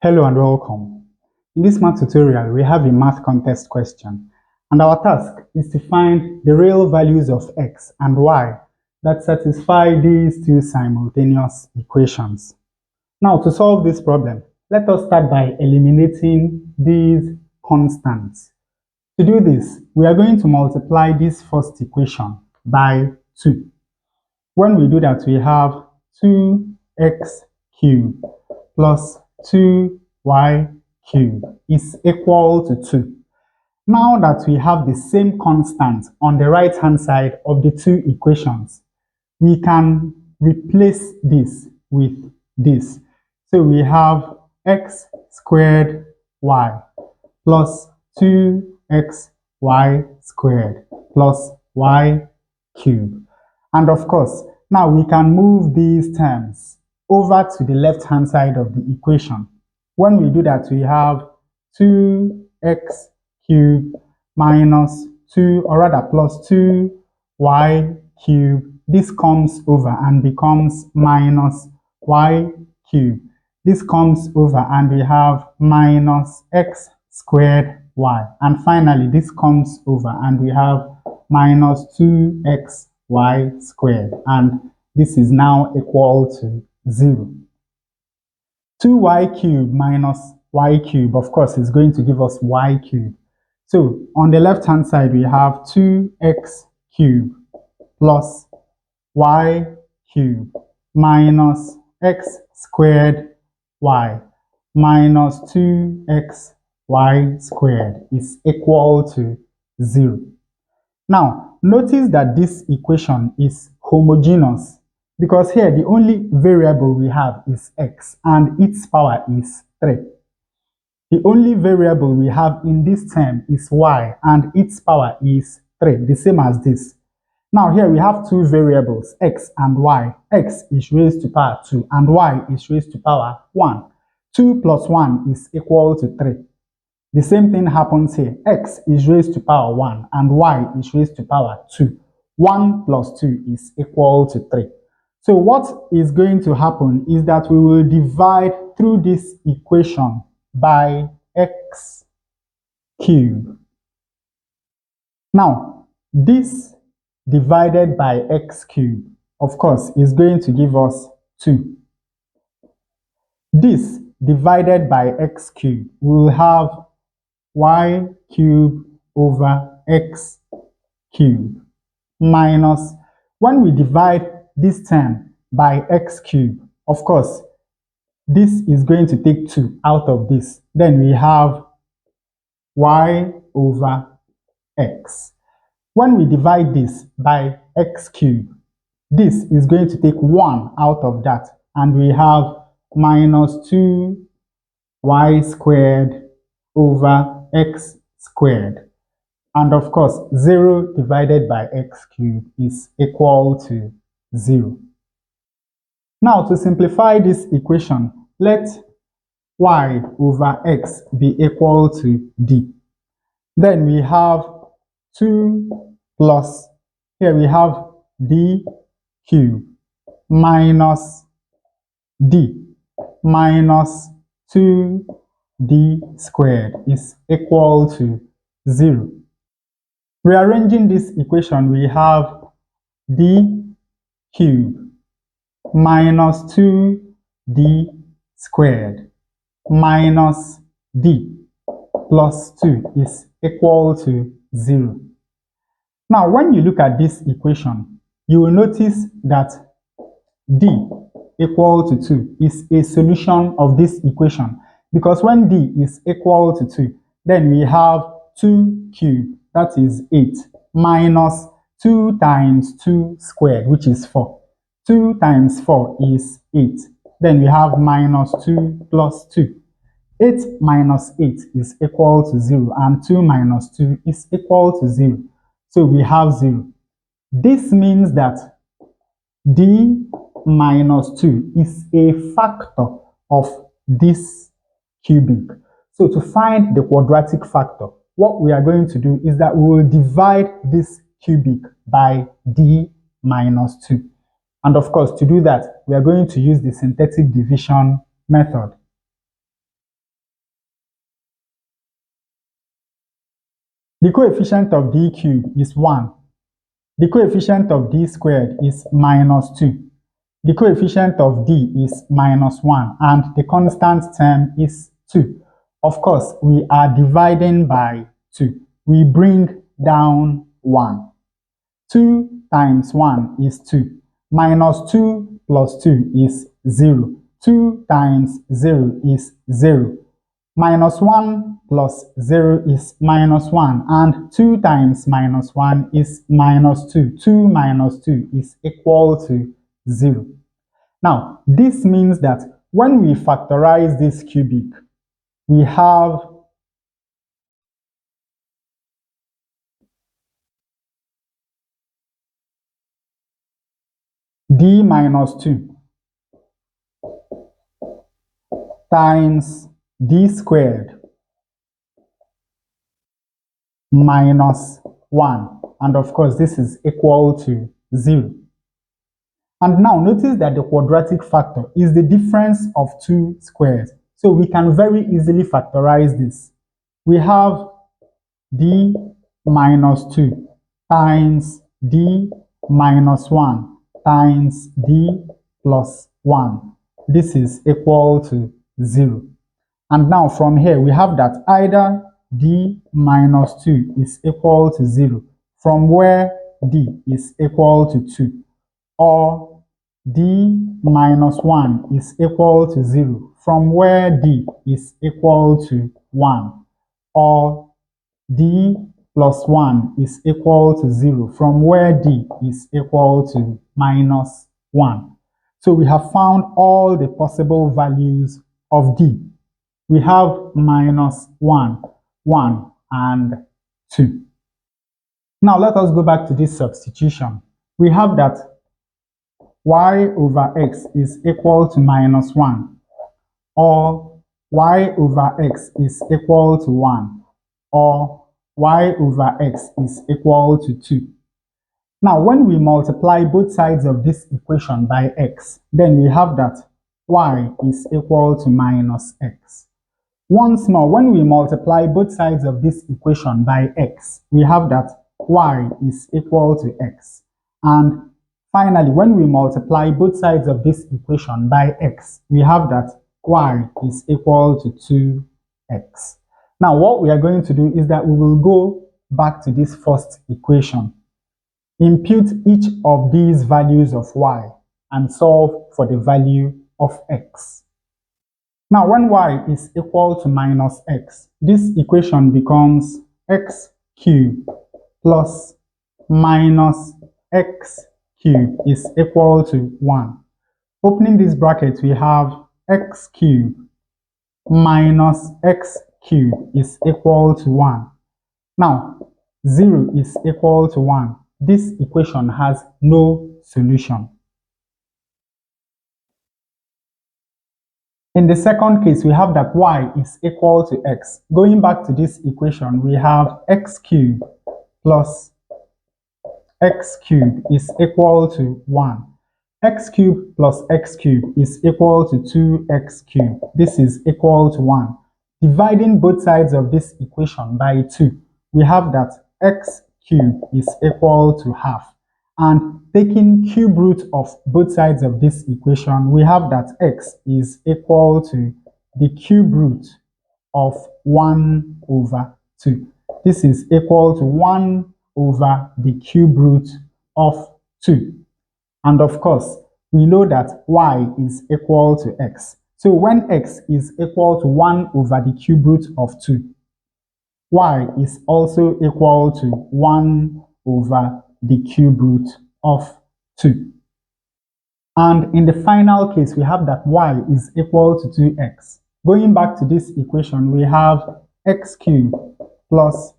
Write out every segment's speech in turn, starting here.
Hello and welcome. In this math tutorial, we have a math contest question, and our task is to find the real values of x and y that satisfy these two simultaneous equations. Now, to solve this problem, let us start by eliminating these constants. To do this, we are going to multiply this first equation by 2. When we do that, we have 2x³ plus 2y³ is equal to 2. Now that we have the same constant on the right hand side of the two equations, we can replace this with this. So we have x²y plus 2xy² plus y³. And of course, now we can move these terms over to the left-hand side of the equation. When we do that, we have 2x³ minus 2, or rather plus 2y³. This comes over and becomes minus y³. This comes over and we have minus x²y. And finally, this comes over and we have minus 2xy². And this is now equal to 0. 2y³ minus y³, of course, is going to give us y³. So on the left hand side, we have 2x³ plus y³ minus x²y minus 2xy² is equal to 0. Now, notice that this equation is homogeneous, because here the only variable we have is x and its power is 3. The only variable we have in this term is y and its power is 3, the same as this. Now here we have two variables, x and y. X is raised to power 2 and y is raised to power 1. 2 plus 1 is equal to 3. The same thing happens here. X is raised to power 1 and y is raised to power 2. 1 plus 2 is equal to 3. So what is going to happen is that we will divide through this equation by x³. Now, this divided by x³, of course, is going to give us 2. This divided by x³ will have y³ over x³ minus, when we divide this term by x³, of course, this is going to take 2 out of this. Then we have y over x. When we divide this by x³, this is going to take 1 out of that, and we have minus 2y² over x². And of course, 0 divided by x³ is equal to 0. Now, to simplify this equation, let y over x be equal to d. Then we have 2 plus, here we have d³ minus d minus 2d² is equal to 0. Rearranging this equation, we have d³ minus 2d² minus d plus 2 is equal to 0. Now, when you look at this equation, you will notice that d equal to 2 is a solution of this equation, because when d is equal to 2, then we have 2³, that is 8, minus 2 times 2 squared, which is 4. 2 times 4 is 8. Then we have minus 2 plus 2. 8 minus 8 is equal to 0, and 2 minus 2 is equal to 0. So we have 0. This means that d minus 2 is a factor of this cubic. So to find the quadratic factor, what we are going to do is that we will divide this cubic by d minus 2. And of course, to do that, we are going to use the synthetic division method. The coefficient of d cubed is 1. The coefficient of d squared is minus 2. The coefficient of d is minus 1, and the constant term is 2. Of course, we are dividing by 2. We bring down 1. 2 times 1 is 2. Minus 2 plus 2 is 0. 2 times 0 is 0. Minus 1 plus 0 is minus 1, and 2 times minus 1 is minus 2. 2 minus 2 is equal to 0. Now, this means that when we factorize this cubic, we have d minus 2 times d squared minus 1. And of course, this is equal to 0. And now notice that the quadratic factor is the difference of two squares. So we can very easily factorize this. We have d minus 2 times d minus 1 times d plus 1. This is equal to 0. And now from here we have that either d minus 2 is equal to 0 from where d is equal to 2, or d minus 1 is equal to 0 from where d is equal to 1, or d plus 1 is equal to 0 from where d is equal to minus 1. So we have found all the possible values of d. We have minus 1, 1, and 2. Now let us go back to this substitution. We have that y over x is equal to minus 1, or y over x is equal to 1, or y over x is equal to 2. Now, when we multiply both sides of this equation by x, then we have that y is equal to minus x. Once more, when we multiply both sides of this equation by x, we have that y is equal to x. And finally, when we multiply both sides of this equation by x, we have that y is equal to 2x. Now, what we are going to do is that we will go back to this first equation, impute each of these values of y, and solve for the value of x. Now, when y is equal to minus x, this equation becomes x cubed plus minus x cubed is equal to 1. Opening this bracket, we have x cubed minus x cubed is equal to 1. Now, 0 is equal to 1. This equation has no solution. In the second case, we have that y is equal to x. Going back to this equation, we have x cubed plus x cubed is equal to 1. X cubed plus x cubed is equal to 2x cubed. This is equal to 1. Dividing both sides of this equation by 2, we have that x cubed is equal to half. And taking cube root of both sides of this equation, we have that x is equal to the cube root of 1 over 2. This is equal to 1 over the cube root of 2. And of course, we know that y is equal to x. So when x is equal to 1 over the cube root of 2, y is also equal to 1 over the cube root of 2. And in the final case, we have that y is equal to 2x. Going back to this equation, we have x cubed plus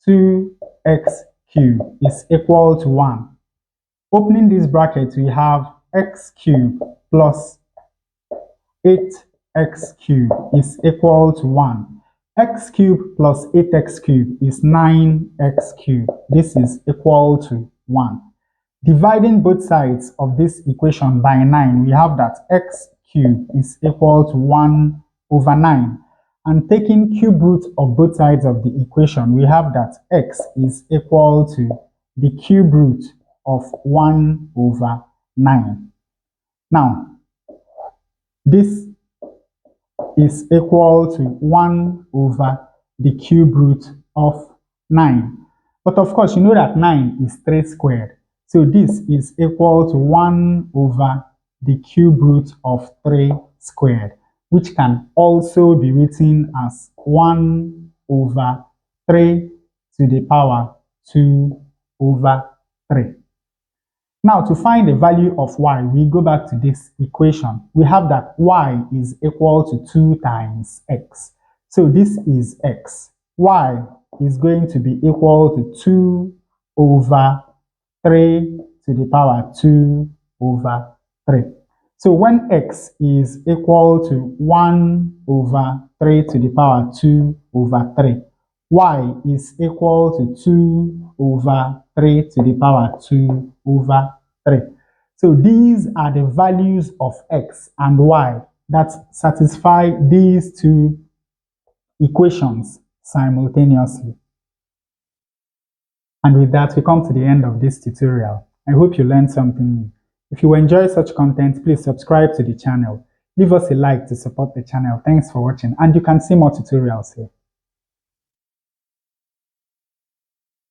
2x cubed is equal to 1. Opening this bracket, we have x cubed plus 8x cubed is equal to 1. X cubed plus 8x cubed is 9x cubed. This is equal to 1. Dividing both sides of this equation by 9, we have that x cubed is equal to 1 over 9. And taking cube root of both sides of the equation, we have that x is equal to the cube root of 1 over 9. Now, this is equal to 1 over the cube root of 9. But of course, you know that 9 is 3 squared. So this is equal to 1 over the cube root of 3 squared, which can also be written as 1 over 3 to the power 2 over 3. Now, to find the value of y, we go back to this equation. We have that y is equal to 2 times x. So this is x. Y is going to be equal to 2 over 3 to the power 2 over 3. So when x is equal to 1 over 3 to the power 2 over 3, y is equal to 2 over 3 to the power 2 over 3. So these are the values of x and y that satisfy these two equations simultaneously. And with that, we come to the end of this tutorial. I hope you learned something new. If you enjoy such content, please subscribe to the channel. Leave us a like to support the channel. Thanks for watching, and you can see more tutorials here.